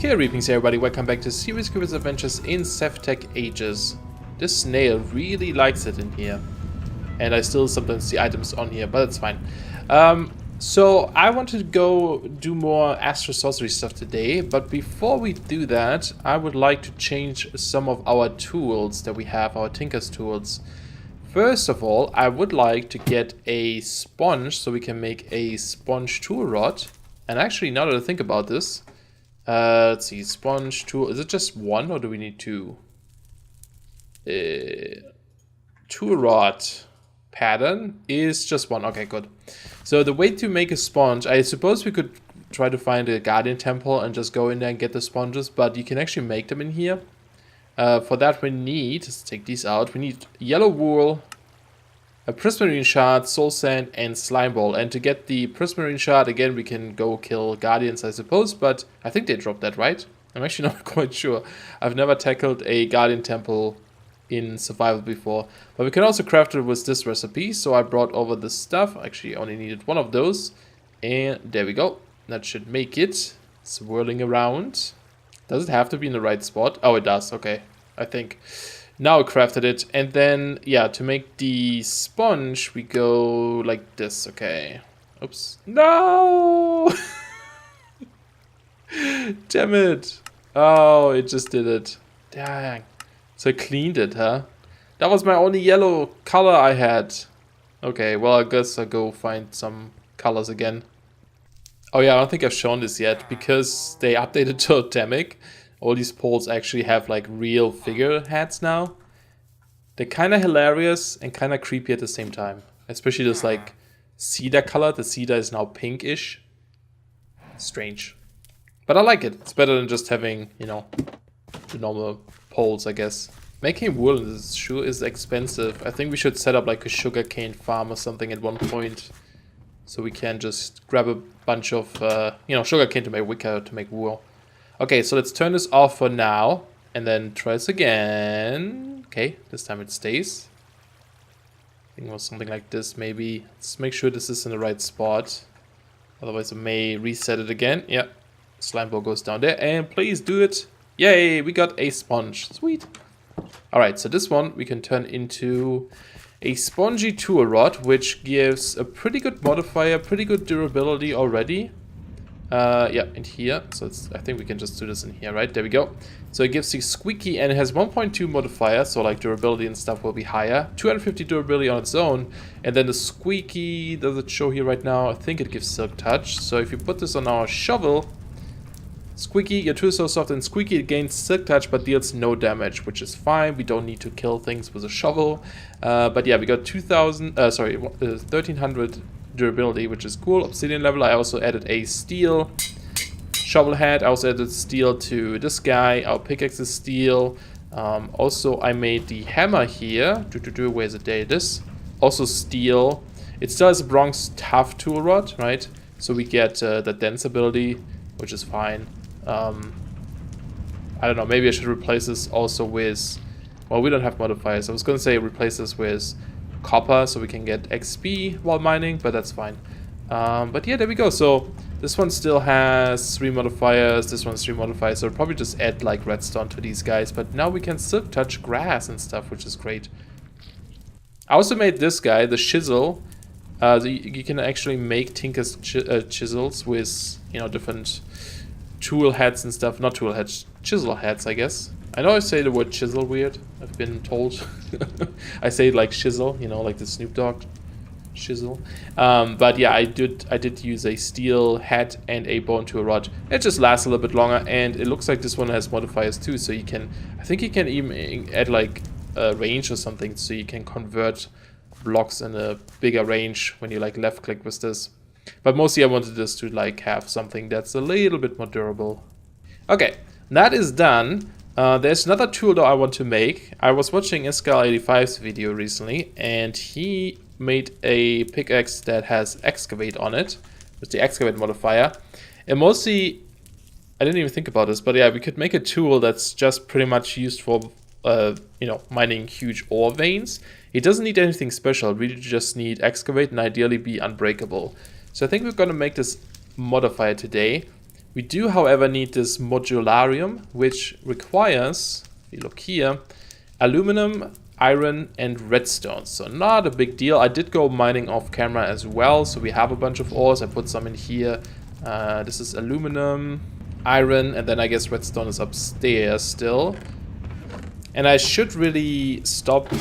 Greetings everybody, welcome back to SeriousCreeper's Adventures in SevTech Ages. This snail really likes it in here. And I still sometimes see items on here, but it's fine. So I wanted to go do more astro sorcery stuff today, but before we do that, I would like to change some of our tools that we have, our Tinker's tools. First of all, I would like to get a sponge so we can make a sponge tool rod. And actually, now that I think about this, let's see, sponge tool, is it just one or do we need two? Tool rod pattern is just one, okay, good. So the way to make a sponge, I suppose we could try to find a guardian temple and just go in there and get the sponges, but you can actually make them in here. For that we need, let's take these out, we need yellow wool, a prismarine shard, soul sand, and slime ball. And to get the prismarine shard, again, we can go kill guardians, I suppose, but I think they dropped that, right? I'm actually not quite sure. I've never tackled a guardian temple in survival before. But we can also craft it with this recipe, so I brought over this stuff. Actually, I only needed one of those. And there we go. That should make it. Swirling around. Does it have to be in the right spot? Oh, it does. Okay, I think. Now I crafted it, and then, yeah, to make the sponge, we go like this, okay. Oops. No! Damn it. Oh, it just did it. Dang. So I cleaned it, huh? That was my only yellow color I had. Okay, well, I guess I'll go find some colors again. Oh yeah, I don't think I've shown this yet, because they updated Totemic. All these poles actually have like real figure heads now. They're kind of hilarious and kind of creepy at the same time. Especially this like cedar color. The cedar is now pinkish. Strange. But I like it. It's better than just having, you know, the normal poles, I guess. Making wool is sure is expensive. I think we should set up like a sugarcane farm or something at one point. So we can just grab a bunch of, you know, sugarcane to make wicker, to make wool. Okay, so let's turn this off for now, and then try this again. Okay, this time it stays. I think it was something like this, maybe. Let's make sure this is in the right spot. Otherwise, I may reset it again. Yeah, slime ball goes down there, and please do it. Yay, we got a sponge. Sweet. All right, so this one we can turn into a Spongy Tool Rod, which gives a pretty good modifier, pretty good durability already. Yeah, in here. So I think we can just do this in here, right? There we go. So it gives you squeaky, and it has 1.2 modifier, so like durability and stuff will be higher. 250 durability on its own, and then the squeaky, does it show here right now? I think it gives silk touch. So if you put this on our shovel, squeaky, your tool is so soft, and squeaky, it gains silk touch but deals no damage, which is fine. We don't need to kill things with a shovel. But yeah, we got 1300 durability, which is cool. Obsidian level. I also added a steel shovel head. I also added steel to this guy. Our pickaxe is steel. Also, I made the hammer here. Where's it? There it is. Also steel. It still has a bronze tough tool rod, right? So we get the dense ability, which is fine. I don't know. Maybe I should replace this also with. Well, we don't have modifiers. I was gonna say replace this with copper so we can get XP while mining, but that's fine. But yeah, there we go. So this one still has 3 modifiers, this one's 3 modifiers, so I'll probably just add like redstone to these guys, but now we can silk touch grass and stuff, which is great. I also made this guy, the chisel. So you can actually make Tinker's chisels with, you know, different tool heads and stuff. Not tool heads, chisel heads, I guess. I know I say the word chisel weird, I've been told. I say it like chisel, you know, like the Snoop Dogg chisel. But yeah, I did use a steel head and a bone tool rod. It just lasts a little bit longer, and it looks like this one has modifiers too, so you can, I think you can even add like a range or something, so you can convert blocks in a bigger range when you like left click with this. But mostly I wanted this to like have something that's a little bit more durable. Okay, that is done. There's another tool that I want to make. I was watching Escal85's video recently, and he made a pickaxe that has excavate on it, with the excavate modifier. And mostly, I didn't even think about this, but yeah, we could make a tool that's just pretty much used for, you know, mining huge ore veins. It doesn't need anything special, really just need excavate and ideally be unbreakable. So I think we're gonna make this modifier today. We do, however, need this Modularium, which requires, if you look here, aluminum, iron, and redstone. So not a big deal. I did go mining off camera as well, so we have a bunch of ores. I put some in here. This is aluminum, iron, and then I guess redstone is upstairs still. And I should really stop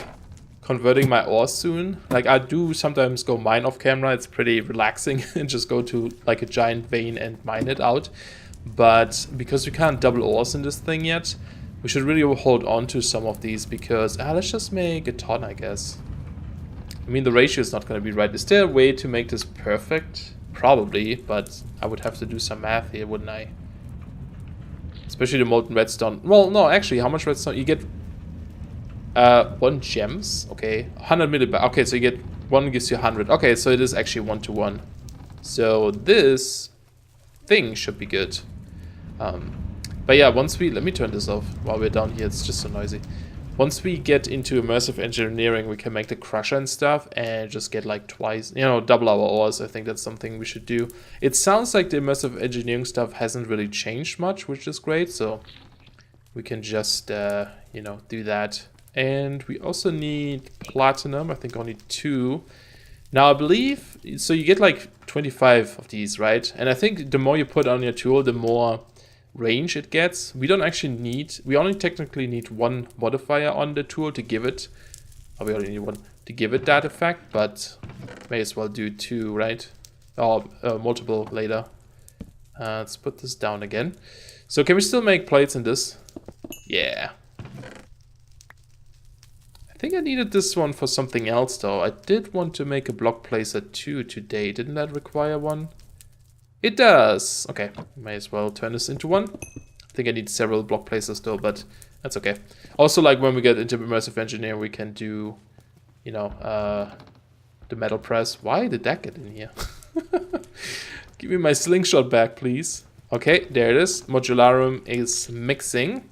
converting my ore soon. Like, I do sometimes go mine off camera. It's pretty relaxing and just go to like a giant vein and mine it out. But because we can't double ores in this thing yet, we should really hold on to some of these because let's just make a ton, I guess. I mean, the ratio is not going to be right. Is there a way to make this perfect? Probably, but I would have to do some math here, wouldn't I? Especially the molten redstone. Well, no, actually, how much redstone? You get 1 gems. Okay, 100 millibytes. Okay, so you get 1 gives you 100. Okay, so it is actually 1-to-1. So this thing should be good. But yeah, once we... Let me turn this off while we're down here. It's just so noisy. Once we get into immersive engineering, we can make the crusher and stuff and just get like twice, you know, double our ores. I think that's something we should do. It sounds like the immersive engineering stuff hasn't really changed much, which is great. So we can just, you know, do that. And we also need platinum. I think only 2. Now I believe, so you get like 25 of these, right? And I think the more you put on your tool, the more range it gets. We don't actually need, we only technically need 1 modifier on the tool to give it, or we only need 1 to give it that effect, but may as well do 2, right? Or multiple later. Let's put this down again. So can we still make plates in this? Yeah. I think I needed this one for something else though. I did want to make a block placer 2 today. Didn't that require 1? It does. Okay, may as well turn this into 1. I think I need several block placers though, but that's okay. Also, like when we get into immersive engineering, we can do, you know, the metal press. Why did that get in here? Give me my slingshot back, please. Okay, there it is. Modularum is mixing.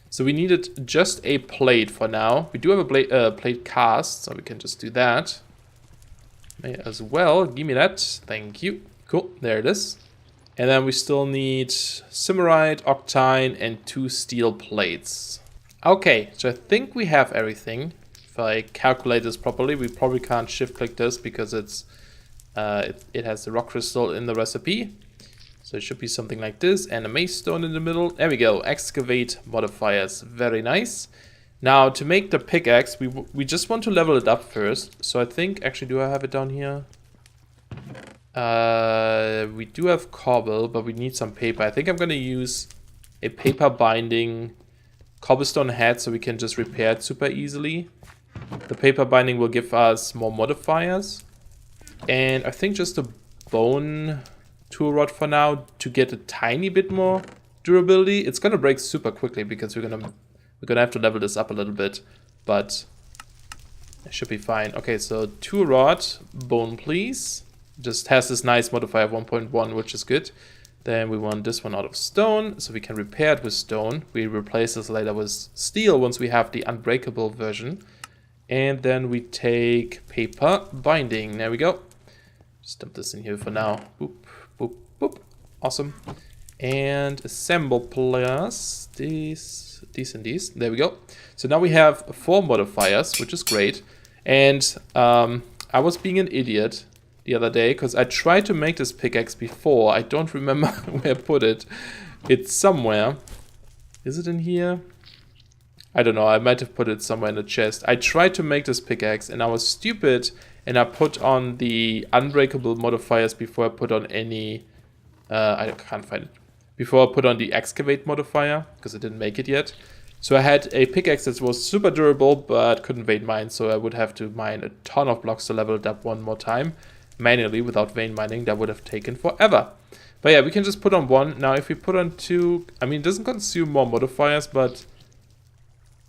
So we needed just a plate for now. We do have a plate cast, so we can just do that. May as well. Give me that. Thank you. Cool, there it is. And then we still need Simmerite, Octine, and 2 steel plates. Okay, so I think we have everything. If I calculate this properly, we probably can't shift click this because it's it has the rock crystal in the recipe. So it should be something like this, and a mace stone in the middle. There we go, excavate modifiers, very nice. Now to make the pickaxe, we just want to level it up first. So I think, actually, do I have it down here? We do have cobble, but we need some paper. I think I'm gonna use a paper binding cobblestone head so we can just repair it super easily. The paper binding will give us more modifiers. And I think just a bone tool rod for now to get a tiny bit more durability. It's gonna break super quickly because we're gonna have to level this up a little bit, but it should be fine. Okay, so tool rod, bone please. Just has this nice modifier of 1.1, which is good. Then we want this one out of stone, so we can repair it with stone. We replace this later with steel once we have the unbreakable version. And then we take paper binding. There we go. Just dump this in here for now. Boop, boop, boop. Awesome. And assemble plus these and these. There we go. So now we have 4 modifiers, which is great. And I was being an idiot the other day because I tried to make this pickaxe before. I don't remember where I put it. It's somewhere. Is it in here? I don't know. I might have put it somewhere in the chest. I tried to make this pickaxe and I was stupid and I put on the unbreakable modifiers before I put on any... I can't find it. Before I put on the excavate modifier because I didn't make it yet. So I had a pickaxe that was super durable but couldn't vein mine, so I would have to mine a ton of blocks to level it up one more time. Manually without vein mining, that would have taken forever. But yeah, we can just put on 1. Now if we put on 2, I mean, it doesn't consume more modifiers, but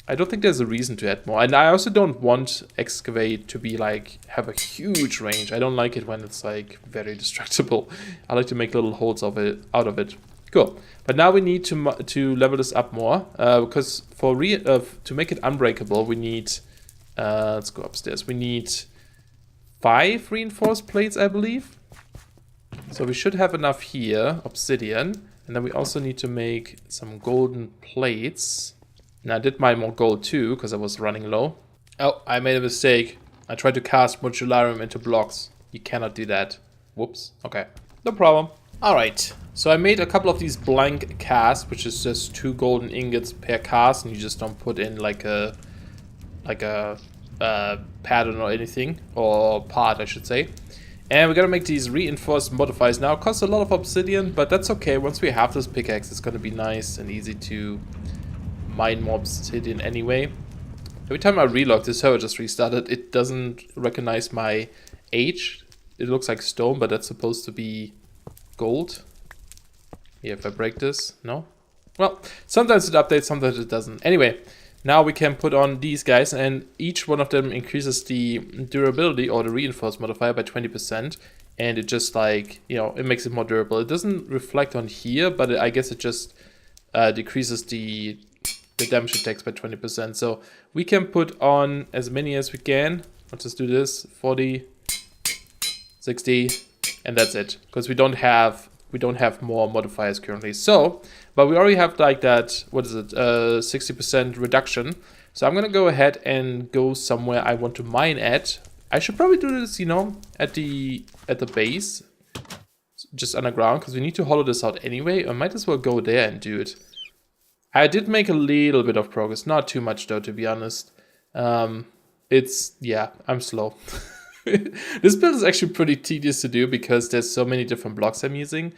I don't think there's a reason to add more. And I also don't want excavate to be like, have a huge range. I don't like it when it's like very destructible. I like to make little holes out of it. Cool. But now we need to level this up more, because for to make it unbreakable, we need, let's go upstairs. We need 5 reinforced plates, I believe. So we should have enough here. Obsidian. And then we also need to make some golden plates. Now I did mine more gold too, because I was running low. Oh, I made a mistake. I tried to cast Modular Room into blocks. You cannot do that. Whoops. Okay. No problem. Alright. So I made a couple of these blank casts, which is just 2 golden ingots per cast, and you just don't put in like a pattern or anything, or part I should say. And we're gonna make these reinforced modifiers. Now it costs a lot of obsidian, but that's okay. Once we have this pickaxe, it's gonna be nice and easy to mine more obsidian anyway. Every time I relog, this server just restarted. It doesn't recognize my age. It looks like stone, but that's supposed to be gold. Yeah, if I break this, no? Well, sometimes it updates, sometimes it doesn't. Anyway, now we can put on these guys, and each one of them increases the durability or the reinforced modifier by 20%. And it just like, you know, it makes it more durable. It doesn't reflect on here, but I guess it just decreases the damage it takes by 20%. So we can put on as many as we can. Let's just do this, 40, 60, and that's it. Because we don't have more modifiers currently. So, but we already have like that, what is it, 60% reduction. So I'm gonna go ahead and go somewhere I want to mine at. I should probably do this, you know, at the base, just underground, because we need to hollow this out anyway. I might as well go there and do it. I did make a little bit of progress, not too much though, to be honest. Yeah, I'm slow. This build is actually pretty tedious to do because there's so many different blocks I'm using,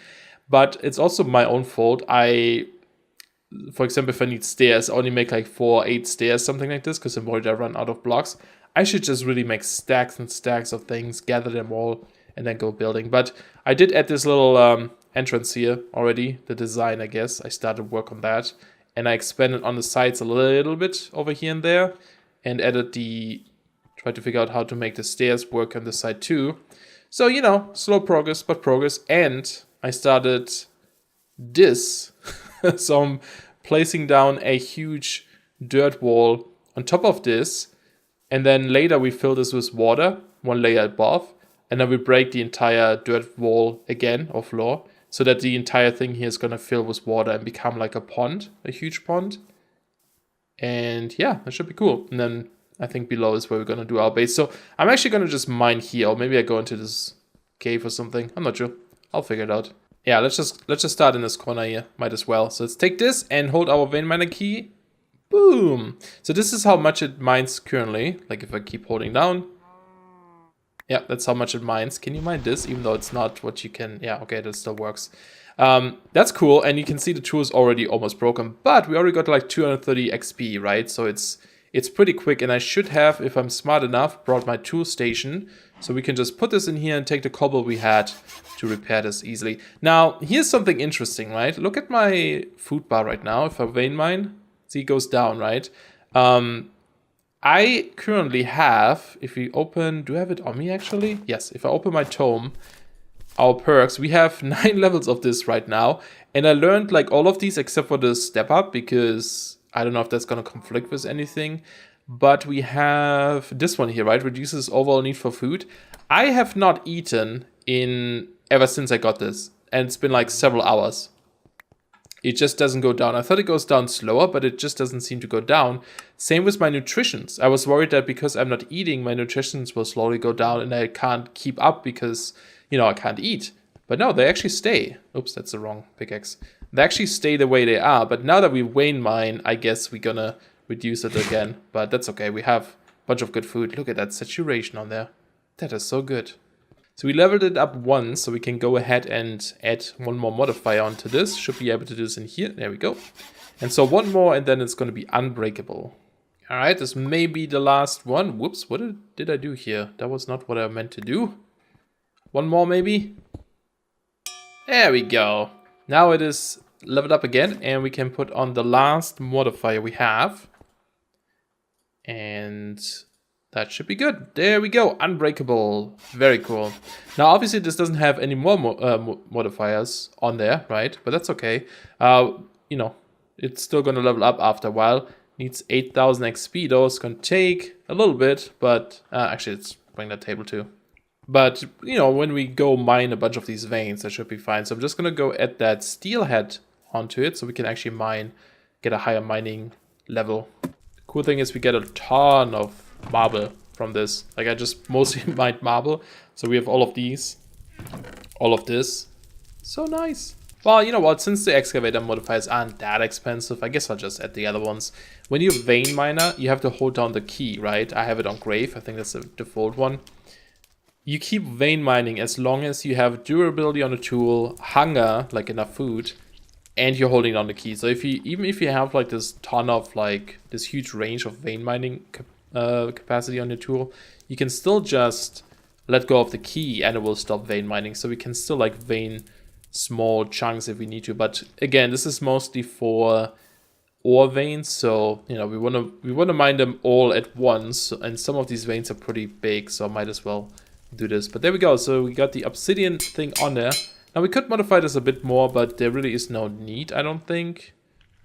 but it's also my own fault. For example, if I need stairs, I only make like 4 or 8 stairs, something like this, because I'm worried I run out of blocks. I should just really make stacks and stacks of things, gather them all, and then go building. But I did add this little entrance here already, the design, I guess. I started work on that, and I expanded on the sides a little bit over here and there, and added tried to figure out how to make the stairs work on the side too. So, you know, slow progress, but progress. And I started this. So I'm placing down a huge dirt wall on top of this. And then later we fill this with water, 1 layer above. And then we break the entire dirt wall again, or floor, so that the entire thing here is going to fill with water and become like a pond, a huge pond. And yeah, that should be cool. And then I think below is where we're going to do our base. So I'm actually going to just mine here, or maybe I go into this cave or something. I'm not sure. I'll figure it out. Yeah, let's just start in this corner here. Might as well. So let's take this and hold our vein miner key. Boom. So this is how much it mines currently. Like if I keep holding down. Yeah, that's how much it mines. Can you mine this? Even though it's not what you can. Yeah, okay, that still works. That's cool. And you can see the tool is already almost broken. But we already got like 230 XP, right? So it's pretty quick, and I should have, if I'm smart enough, brought my tool station. So we can just put this in here and take the cobble we had to repair this easily. Now, here's something interesting, right? Look at my food bar right now. If I vein mine, see it goes down, right? I currently have, if we open, do I have it on me actually? Yes, if I open my tome, our perks, we have 9 levels of this right now. And I learned like all of these except for the step up, because I don't know if that's going to conflict with anything. But we have this one here, right? Reduces overall need for food. I have not eaten ever since I got this. And it's been like several hours. It just doesn't go down. I thought it goes down slower, but it just doesn't seem to go down. Same with my nutritions. I was worried that because I'm not eating, my nutritions will slowly go down and I can't keep up because, you know, I can't eat. But no, they actually stay. Oops, that's the wrong pickaxe. They actually stay the way they are. But now that we vein mine, I guess we're gonna reduce it again. But that's okay. We have a bunch of good food. Look at that saturation on there. That is so good. So we leveled it up once, so we can go ahead and add 1 more modifier onto this. Should be able to do this in here. There we go. And so 1 more, and then it's going to be unbreakable. All right, this may be the last one. Whoops, what did I do here? That was not what I meant to do. 1 more, maybe? There we go. Now it is leveled up again, and we can put on the last modifier we have. And that should be good. There we go. Unbreakable. Very cool. Now, obviously, this doesn't have any more modifiers on there, right? But that's okay. You know, it's still going to level up after a while. Needs 8,000 XP, though. It's going to take a little bit, but actually, let's bring that table too. But, you know, when we go mine a bunch of these veins, that should be fine. So I'm just going to go add that steelhead onto it so we can actually mine, get a higher mining level. The cool thing is we get a ton of marble from this. Like, I just mostly mined marble. So we have all of these, all of this. So nice. Well, you know what, since the excavator modifiers aren't that expensive, I guess I'll just add the other ones. When you're vein miner, you have to hold down the key, right? I have it on grave, I think that's the default one. You keep vein mining as long as you have durability on the tool, hunger, like enough food, and you're holding down the key. So if you, even if you have like this ton of like, this huge range of vein mining capacity on your tool, you can still just let go of the key and it will stop vein mining. So we can still like vein small chunks if we need to, but again, this is mostly for ore veins, so you know we want to mine them all at once, and some of these veins are pretty big, so I might as well do this. But there we go. So we got the obsidian thing on there. Now we could modify this a bit more, but there really is no need, I don't think.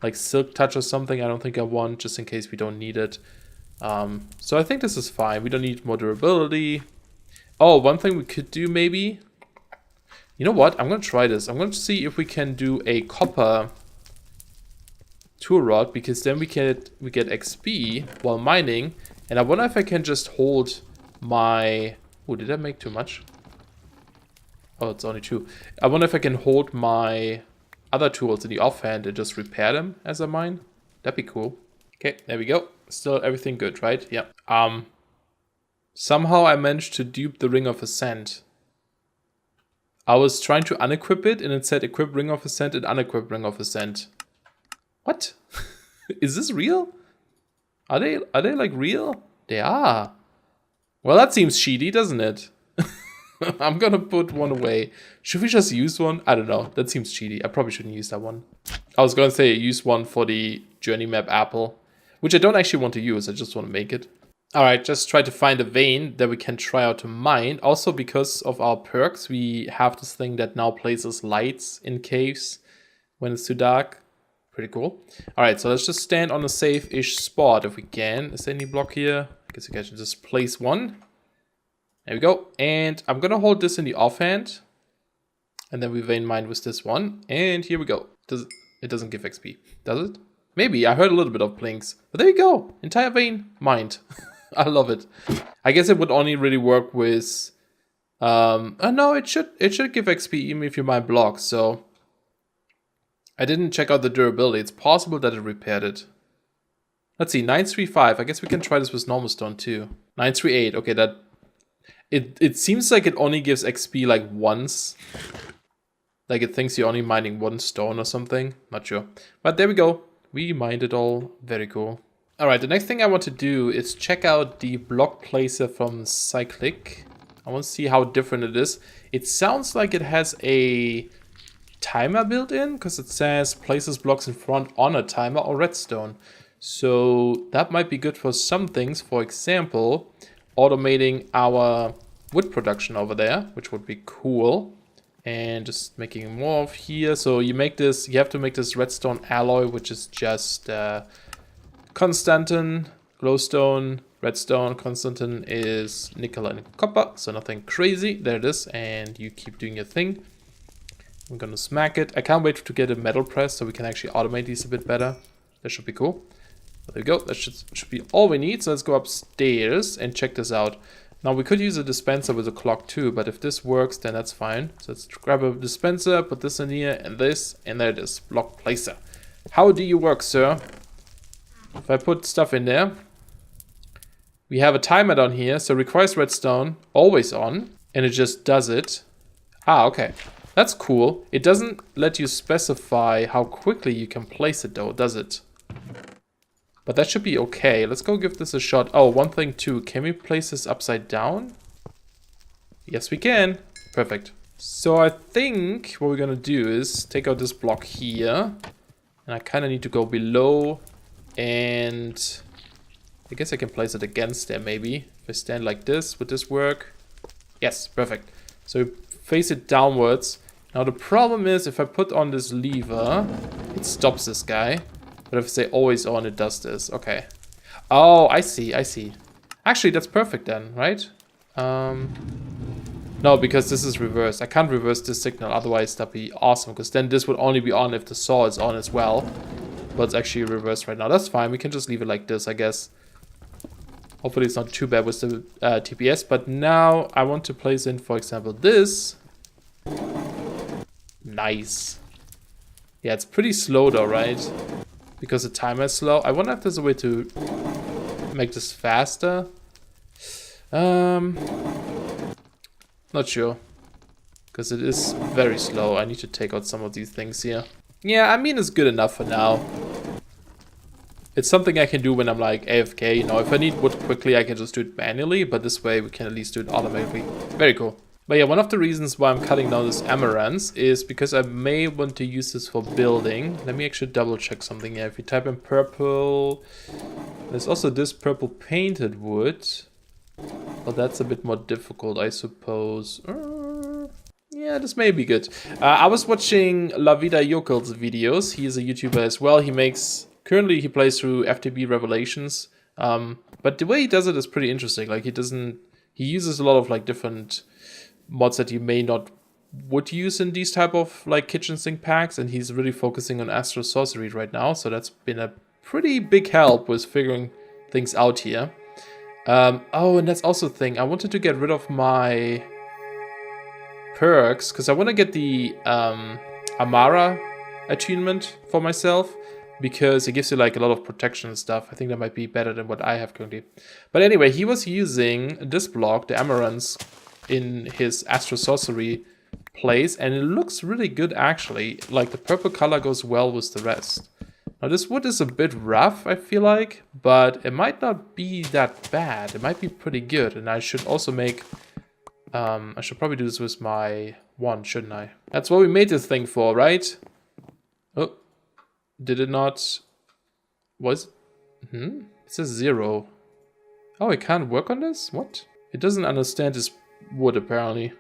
Like silk touch or something, I don't think I want, just in case we don't need it. So I think this is fine. We don't need more durability. Oh, one thing we could do maybe. You know what? I'm going to try this. I'm going to see if we can do a copper tool rod, because then we get XP while mining. And I wonder if I can just hold my... Oh, did I make too much? Oh, it's only 2. I wonder if I can hold my other tools in the offhand and just repair them as I mine. That'd be cool. Okay, there we go. Still everything good, right? Yeah. Somehow I managed to dupe the Ring of Ascent. I was trying to unequip it, and it said equip Ring of Ascent and unequip Ring of Ascent. What? Is this real? Are they like real? They are. Well, that seems cheaty, doesn't it? I'm gonna put one away. Should we just use one? I don't know. That seems cheaty. I probably shouldn't use that one. I was gonna say use one for the journey map apple, which I don't actually want to use. I just want to make it. Alright, just try to find a vein that we can try out to mine. Also, because of our perks, we have this thing that now places lights in caves when it's too dark. Pretty cool. Alright, so let's just stand on a safe-ish spot if we can. Is there any block here? I guess we can just place one. There we go. And I'm going to hold this in the offhand. And then we vein mine with this one. And here we go. It doesn't give XP, does it? Maybe. I heard a little bit of blinks. But there you go. Entire vein mined. I love it. I guess it would only really work with... no, it should give XP even if you mine blocks, so... I didn't check out the durability. It's possible that it repaired it. Let's see, 935. I guess we can try this with normal stone too. 938. Okay, that... It seems like it only gives XP like once. Like it thinks you're only mining one stone or something. Not sure. But there we go. We mined it all. Very cool. Alright, the next thing I want to do is check out the block placer from Cyclic. I want to see how different it is. It sounds like it has a timer built in, because it says places blocks in front on a timer or redstone. So that might be good for some things. For example, automating our wood production over there, which would be cool. And just making more of here. So you make this, you have to make this redstone alloy, which is just... Constantin, glowstone, redstone. Constantin is nickel and copper, so nothing crazy. There it is, and you keep doing your thing. I'm gonna smack it. I can't wait to get a metal press so we can actually automate these a bit better. That should be cool. There we go. That should be all we need. So let's go upstairs and check this out. Now we could use a dispenser with a clock too, but if this works, then that's fine. So let's grab a dispenser, put this in here, and this, and there it is. Block placer. How do you work, sir? If I put stuff in there, we have a timer down here, so requires redstone, always on, and it just does it. Ah, okay. That's cool. It doesn't let you specify how quickly you can place it though, does it? But that should be okay. Let's go give this a shot. Oh, one thing too. Can we place this upside down? Yes, we can. Perfect. So I think what we're gonna do is take out this block here. And I kind of need to go below. And I guess I can place it against there maybe. If I stand like this, would this work? Yes, perfect. So face it downwards. Now the problem is if I put on this lever, it stops this guy. But if I say always on, it does this. Okay. Oh, I see, I see. Actually, that's perfect then, right? No, because this is reversed. I can't reverse this signal, otherwise that'd be awesome, because then this would only be on if the saw is on as well. But it's actually reversed right now. That's fine. We can just leave it like this, I guess. Hopefully it's not too bad with the TPS. But now I want to place in, for example, this. Nice. Yeah, it's pretty slow though, right? Because the timer is slow. I wonder if there's a way to make this faster. Not sure. Because it is very slow. I need to take out some of these things here. Yeah, I mean, it's good enough for now. It's something I can do when I'm like AFK, you know. If I need wood quickly, I can just do it manually. But this way, we can at least do it automatically. Very cool. But yeah, one of the reasons why I'm cutting down this amaranth is because I may want to use this for building. Let me actually double check something here. If you type in purple, there's also this purple painted wood. Well, that's a bit more difficult, I suppose. Yeah, this may be good. I was watching La Vida Yokel's videos. He is a YouTuber as well. Currently he plays through FTB Revelations. But the way he does it is pretty interesting. Like he uses a lot of like different mods that you may not would use in these type of like kitchen sink packs. And he's really focusing on Astro Sorcery right now. So that's been a pretty big help with figuring things out here. Oh, and that's also the thing. I wanted to get rid of my perks because I want to get the Amara attunement for myself because it gives you like a lot of protection and stuff. I think that might be better than what I have currently. But anyway, he was using this block, the Amaranth, in his Astro Sorcery place, and it looks really good actually. Like the purple color goes well with the rest. Now this wood is a bit rough, I feel like, but it might not be that bad. It might be pretty good, and I should also make... I should probably do this with my wand, shouldn't I? That's what we made this thing for, right? Oh, did it not... Was it? It says 0. Oh, I can't work on this? What? It doesn't understand this wood, apparently.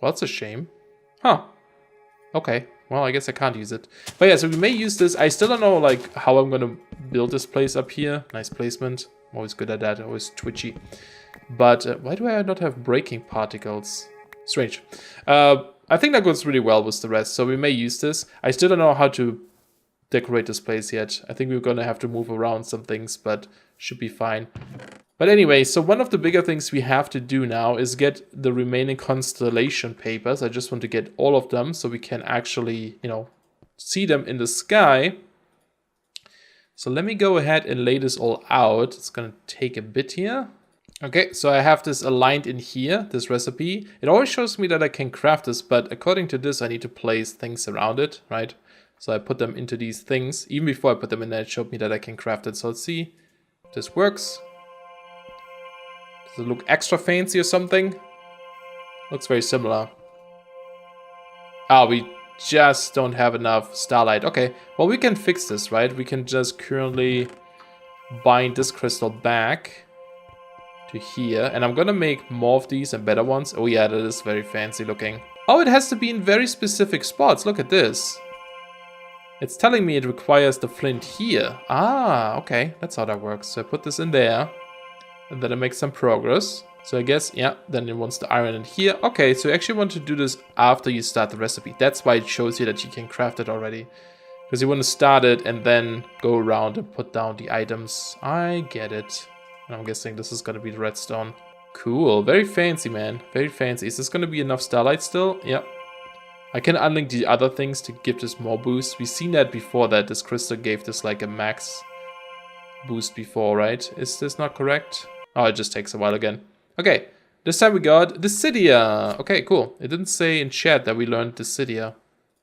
Well, that's a shame. Huh. Okay. Well, I guess I can't use it. But yeah, so we may use this. I still don't know like how I'm going to build this place up here. Nice placement. I'm always good at that. Always twitchy. But why do I not have breaking particles? Strange. I think that goes really well with the rest. So we may use this. I still don't know how to decorate this place yet. I think we're going to have to move around some things, but should be fine. But anyway, so one of the bigger things we have to do now is get the remaining Constellation papers. I just want to get all of them so we can actually, you know, see them in the sky. So let me go ahead and lay this all out. It's going to take a bit here. Okay, so I have this aligned in here, this recipe. It always shows me that I can craft this, but according to this, I need to place things around it, right? So I put them into these things. Even before I put them in there, it showed me that I can craft it. So let's see if this works. Does it look extra fancy or something? Looks very similar. Ah, we just don't have enough starlight. Okay, well we can fix this, right? We can just currently bind this crystal back to here. And I'm gonna make more of these and better ones. Oh yeah, that is very fancy looking. Oh, it has to be in very specific spots. Look at this. It's telling me it requires the flint here. Ah, okay, that's how that works. So I put this in there. And then it makes some progress. So I guess, yeah, then it wants the iron in here. Okay, so you actually want to do this after you start the recipe. That's why it shows you that you can craft it already. Because you want to start it and then go around and put down the items. I get it. And I'm guessing this is going to be the redstone. Cool, very fancy, man. Very fancy. Is this going to be enough starlight still? Yeah. I can unlink the other things to give this more boost. We've seen that before, that this crystal gave this like a max boost before, right? Is this not correct? Oh, it just takes a while again. Okay, this time we got Dissidia. Okay, cool. It didn't say in chat that we learned Dissidia.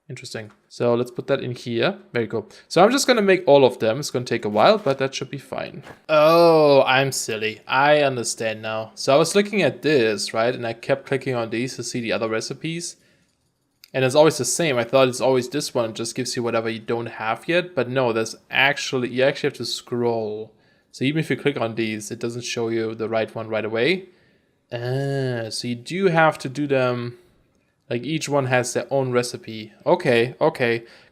Interesting. So let's put that in here. Very cool. So I'm just going to make all of them. It's going to take a while, but that should be fine. Oh, I'm silly. I understand now. So I was looking at this, right? And I kept clicking on these to see the other recipes. And it's always the same. I thought it's always this one. It just gives you whatever you don't have yet. But no, you actually have to scroll. So even if you click on these, it doesn't show you the right one right away. So you do have to do them, like each one has their own recipe. Okay.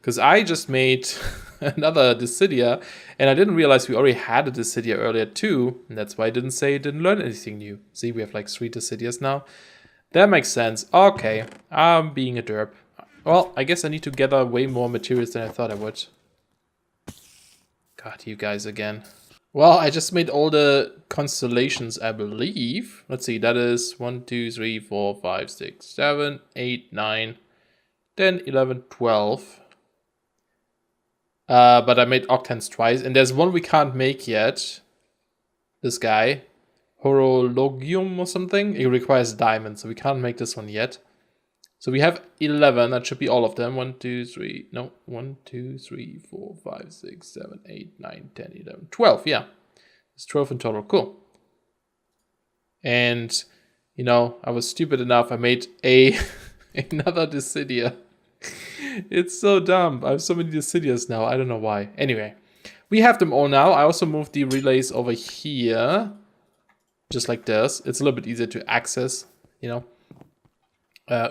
Because I just made another Dissidia, and I didn't realize we already had a Dissidia earlier too. And that's why I didn't say it didn't learn anything new. See, we have like 3 Dissidias now. That makes sense. Okay, I'm being a derp. Well, I guess I need to gather way more materials than I thought I would. God, you guys again. Well, I just made all the constellations, I believe. Let's see, that is 1, 2, 3, 4, 5, 6, 7, 8, 9, 10, 11, 12. But I made octans twice, and there's one we can't make yet. This guy. Horologium or something. It requires diamonds, so we can't make this one yet. So we have 11. That should be all of them. 1, 2, 3. No. 1, 2, 3, 4, 5, 6, 7, 8, 9, 10, 11, 12. Yeah. It's 12 in total. Cool. And, you know, I was stupid enough. I made another Dissidia. It's so dumb. I have so many Dissidias now. I don't know why. Anyway, we have them all now. I also moved the relays over here. Just like this. It's a little bit easier to access, you know.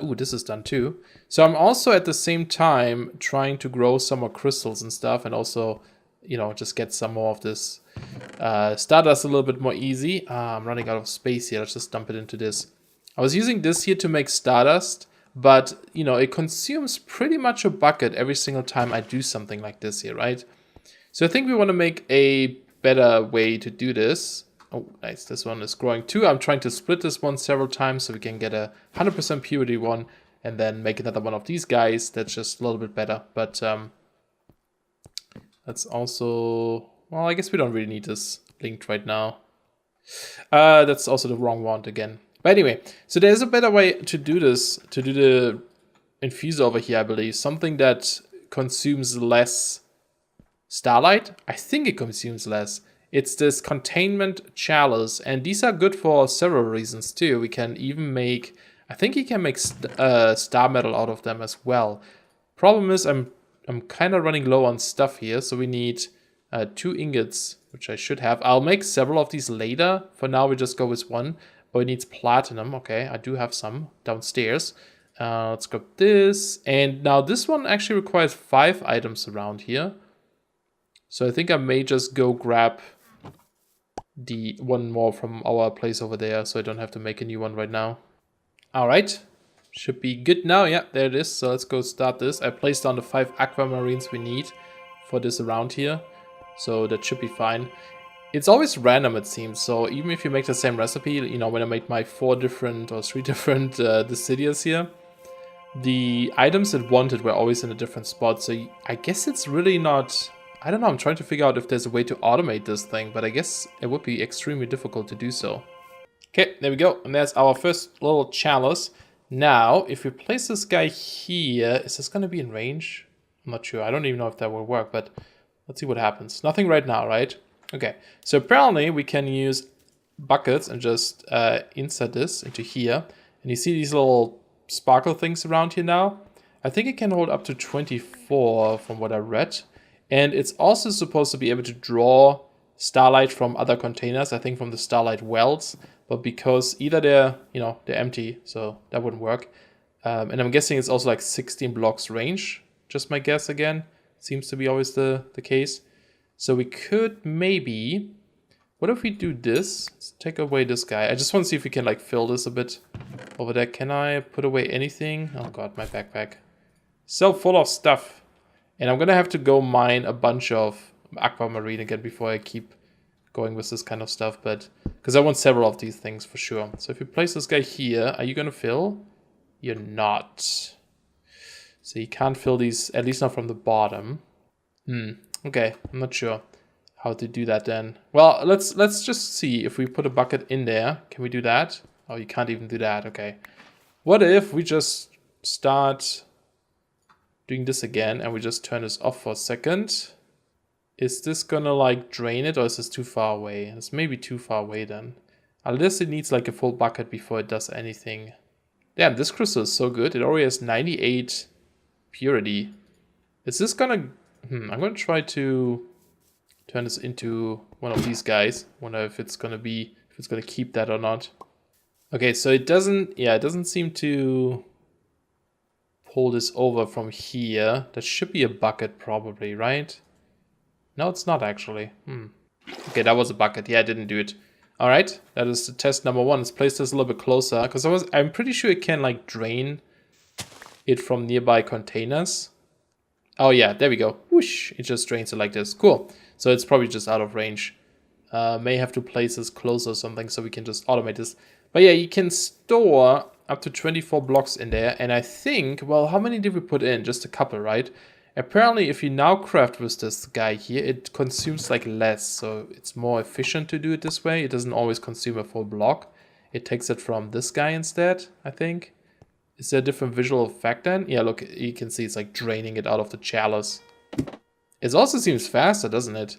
Ooh, this is done too. So I'm also at the same time trying to grow some more crystals and stuff, and also, you know, just get some more of this Stardust a little bit more easy. I'm running out of space here. Let's just dump it into this. I was using this here to make Stardust, but, you know, it consumes pretty much a bucket every single time I do something like this here, right? So I think we want to make a better way to do this. Oh, nice. This one is growing too. I'm trying to split this one several times so we can get a 100% purity one and then make another one of these guys that's just a little bit better. But that's also... Well, I guess we don't really need this linked right now. That's also the wrong one again. But anyway, so there's a better way to do this, to do the infuser over here, I believe. Something that consumes less starlight. I think it consumes less. It's this Containment Chalice, and these are good for several reasons too. We can even make, I think you can make star metal out of them as well. Problem is I'm kind of running low on stuff here, so we need 2 ingots, which I should have. I'll make several of these later. For now, we just go with 1. Oh, it needs platinum. Okay, I do have some downstairs. Let's grab this. And now this one actually requires 5 items around here. So I think I may just go grab the one more from our place over there, so I don't have to make a new one right now. All right, should be good now. Yeah, there it is. So let's go start this. I placed down the 5 aquamarines we need for this around here, so that should be fine. It's always random, it seems. So even if you make the same recipe, you know, when I made my 4 different or 3 different Dissidias here, the items it wanted were always in a different spot. So I guess it's really not... I don't know, I'm trying to figure out if there's a way to automate this thing, but I guess it would be extremely difficult to do so. Okay, there we go. And there's our first little chalice. Now, if we place this guy here, is this going to be in range? I'm not sure. I don't even know if that will work, but let's see what happens. Nothing right now, right? Okay, so apparently we can use buckets and just insert this into here. And you see these little sparkle things around here now? I think it can hold up to 24 from what I read. And it's also supposed to be able to draw starlight from other containers, I think from the starlight wells, but because either they're empty, so that wouldn't work. And I'm guessing it's also like 16 blocks range, just my guess again. Seems to be always the case. So we could maybe, what if we do this? Let's take away this guy. I just want to see if we can like fill this a bit over there. Can I put away anything? Oh God, my backpack. So full of stuff. And I'm going to have to go mine a bunch of aquamarine again before I keep going with this kind of stuff. But because I want several of these things for sure. So if you place this guy here, are you going to fill? You're not. So you can't fill these, at least not from the bottom. Okay, I'm not sure how to do that then. Well, let's just see if we put a bucket in there. Can we do that? Oh, you can't even do that. Okay. What if we just start doing this again and we just turn this off for a second? Is this gonna like drain it, or is this too far away? It's maybe too far away then. Unless it needs like a full bucket before it does anything. Damn, this crystal is so good. It already has 98 purity. Is this gonna... I'm gonna try to turn this into one of these guys. Wonder if it's gonna keep that or not. Okay, so it doesn't seem to pull this over from here. That should be a bucket probably, right? No, it's not actually. Okay, that was a bucket. Yeah, I didn't do it. All right, that is the test number 1. Let's place this a little bit closer because I'm pretty sure it can like drain it from nearby containers. Oh yeah, there we go. Whoosh, it just drains it like this. Cool. So it's probably just out of range. May have to place this closer or something so we can just automate this. But yeah, you can store up to 24 blocks in there. And I think, well, how many did we put in? Just a couple, right? Apparently, if you now craft with this guy here, it consumes like less. So it's more efficient to do it this way. It doesn't always consume a full block. It takes it from this guy instead, I think. Is there a different visual effect then? Yeah, look, you can see it's like draining it out of the chalice. It also seems faster, doesn't it?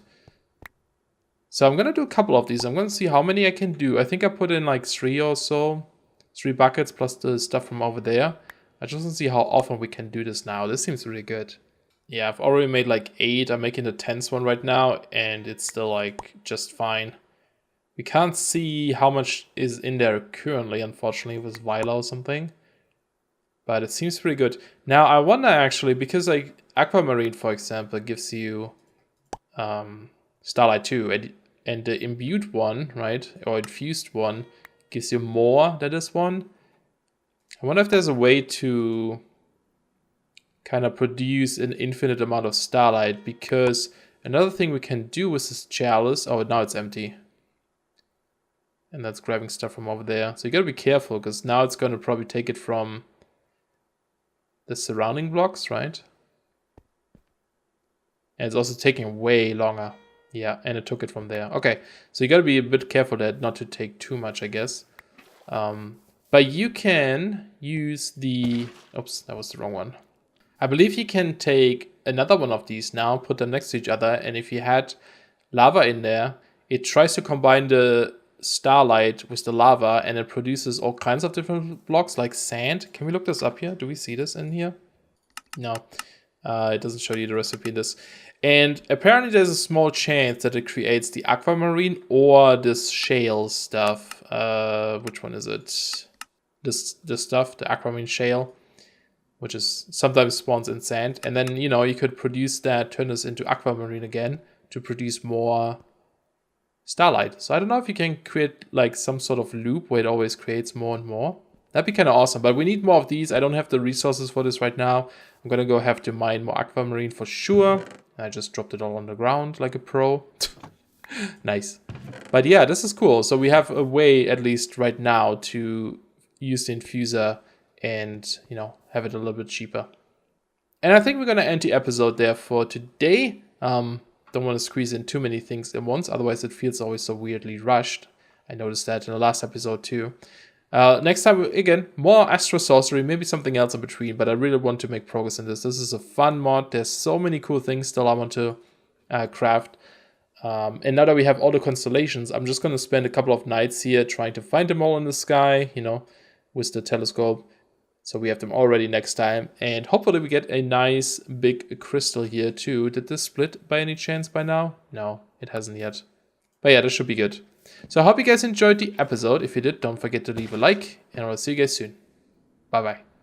So I'm going to do a couple of these. I'm going to see how many I can do. I think I put in like 3 or so. 3 buckets plus the stuff from over there. I just want to see how often we can do this now. This seems really good. Yeah, I've already made like 8. I'm making the 10th one right now. And it's still like just fine. We can't see how much is in there currently, unfortunately, with Vila or something. But it seems pretty good. Now, I wonder actually, because like Aquamarine, for example, gives you Starlight 2. And the imbued one, right, or infused one, gives you more than this one. I wonder if there's a way to kind of produce an infinite amount of Starlight. Because another thing we can do with this chalice... Oh, now it's empty. And that's grabbing stuff from over there. So you gotta be careful, because now it's going to probably take it from the surrounding blocks, right? And it's also taking way longer. Yeah, and it took it from there. Okay, so you gotta be a bit careful that not to take too much, I guess. But you can use the... Oops, that was the wrong one. I believe you can take another one of these now, put them next to each other, and if you had lava in there, it tries to combine the starlight with the lava, and it produces all kinds of different blocks like sand. Can we look this up here? Do we see this in here? No, it doesn't show you the recipe in this. And apparently there's a small chance that it creates the aquamarine or this shale stuff. Which one is it? This stuff, the aquamarine shale, which is sometimes spawns in sand. And then, you know, you could produce that, turn this into aquamarine again to produce more starlight. So I don't know if you can create like some sort of loop where it always creates more and more. That'd be kind of awesome, but we need more of these. I don't have the resources for this right now. I'm gonna go have to mine more aquamarine for sure. I just dropped it all on the ground like a pro. Nice. But yeah, this is cool. So we have a way, at least right now, to use the infuser and, you know, have it a little bit cheaper. And I think we're gonna end the episode there for today. Don't want to squeeze in too many things at once, otherwise it feels always so weirdly rushed. I noticed that in the last episode too. Next time, again, more Astro Sorcery, maybe something else in between, but I really want to make progress in this. This is a fun mod. There's so many cool things still I want to craft. And now that we have all the constellations, I'm just going to spend a couple of nights here trying to find them all in the sky, you know, with the telescope. So we have them all ready next time. And hopefully we get a nice big crystal here too. Did this split by any chance by now? No, it hasn't yet. But yeah, this should be good. So I hope you guys enjoyed the episode. If you did, don't forget to leave a like. And I'll see you guys soon. Bye-bye.